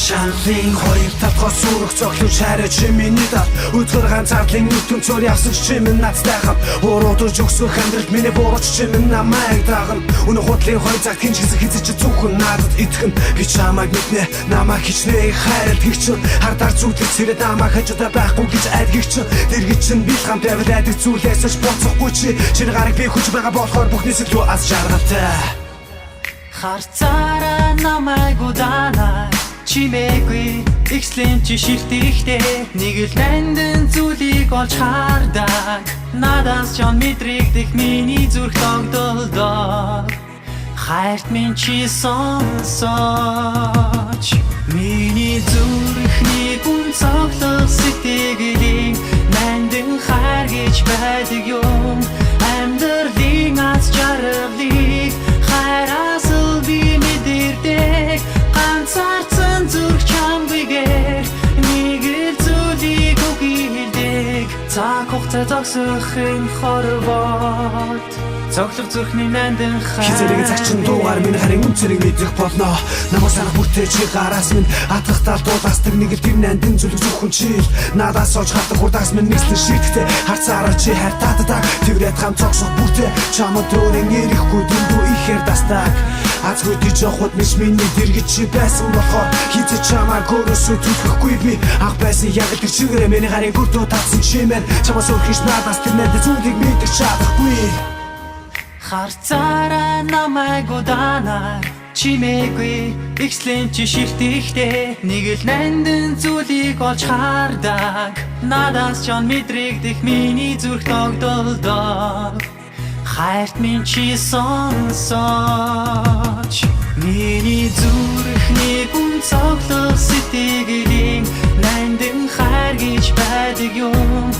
Шанлын хоёр татгаас сүрэх цоглож хараа чи миний дал өдөр ганцаардлын нүтэн цор явсан чи минь надтай хам уруудж өгсөх амьдрал миний буурч чи минь намайг дагна өнө хутлын хоёр цаг хинч хэзэж зүгхэн надад итгэн би чамайг мэднэ намайг хичнээн хайрал гихч хардаар зүтгэж сэрээд намайг хажуудаа байхгүй гэж айдгийгч дэргий чин би хамт аваад зүйлээс ч боцохгүй чиний гарыг би хүч байгаа болохоор бүхнээс илүү аз жаргалтай харцаараа намайг удаанаа чимээгүй ихслэн чи шилтгэхдээ нэг л нандин зүйлийг олж хардаг надаас ч мэдрэгдэх миний зүрх тогтолдоо хайрт минь чи сонсооч миний зүрхний гүн цоглох сэтгэлийн нандин хайр гэж байдаг юм амьдралын аз жаргалыг хайраас л би мэдэрдэг ганцаарсан зүрх чамбигээр нэг л зүйлийг үгийдэг цаг хугацаа зогсохын хорвоод цоглох зүрхний нандин хайр хизэрэг цагчин дуугаар минь харин үнцэрэг мэдэх болно намайг санах бүртээ чи гараас минь атгах талдууластар нэг л тэр нандин зүлэг зөвхөн чи надаас олж хатах хурдаас минь нийслэн шийтгэхдээ харцаараа чи хайртаадаг тэрвэт хам цогсох бүртээ чамд өөрийн эрэхгүй дэндүү ихээр дастаг азгүй ди жохот миш миний дэргий чи байсан болохоор хизээ чамаа гөрөөсөө түлхэхгүй би ах байсан яг л тэр чигээрээ миний харин бүртөө татсан чи мэн чамаас өөрхийш надаас тэр нандин зүйлийг мэдэх чадахгүй харцаараа намайг удаанаар чимээгүй ихслэн чи шилтгэхдээ нэг л нандин зүйлийг олж хардаг надаас ч мэдрэгдэх миний зүрх тогтолдоо хайрт минь чи сонсооч миний зүрхний гүн цоглох сэтгэлийн нандин хайр гэж байдаг юм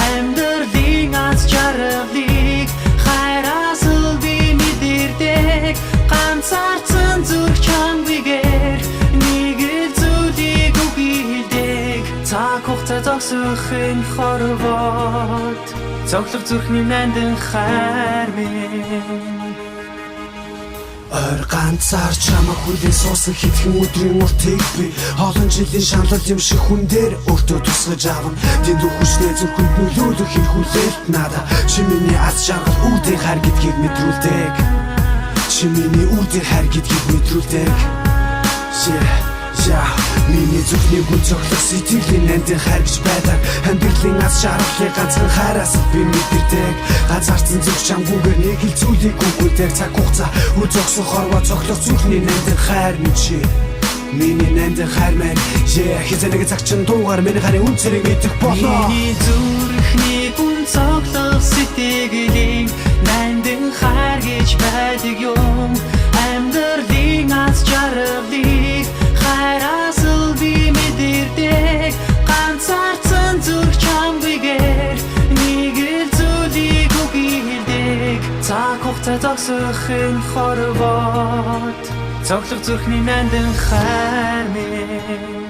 амьдралын аз жаргалыг хайраас л би мэдэрдэг ганцаарсан зүрх чамбигээр нэг л зүйлийг үгийдэг цаг хугацаа зогсохын хорвоод цоглох зүрхний нандин хайр минь Ор ганцаар чамайг хүлээн суусан хитгэн өдрийн уртыг би олон жилийн шаналл юм шиг хүн дээр өөртөө тусгаж авна дэндүү хүчтэй зүрхэнд нөлөөлөх хин хүлээлт надаа чи миний аз жаргал үүдийн хайр гэдгийг мэдрүүлдэг чи миний үүдийн хайр гэдгийг мэдрүүлдэг миний зүрхний гүн цоглох сэтгэлийн нандин хайр гэж байдаг амьдралын аз жаргалыг ганцхан хайраас би мэдэрдэг ганцаарсан зүрх чамгүйгээр нэг л зүйлийг үгүйдэг цаг хугацаа үл зогсох хорвоо цоглох зүрхний нандин хайр минь чи миний нандин хайр маань хизэнэг цагчин дуугаар миний харин үнцэрэг мэдэх болно миний зүрхний гүн цоглох сэтгэлийн нандин хайр гэж байдаг юм амьдралын аз жаргалыг хайраас л би мэдэрдэг ганцаарсан зүрх чамбигээр нэг л зүйлийг үгийдэг цаг хугацаа зогсохын хорвоод цоглох зүрхний нандин хайр минь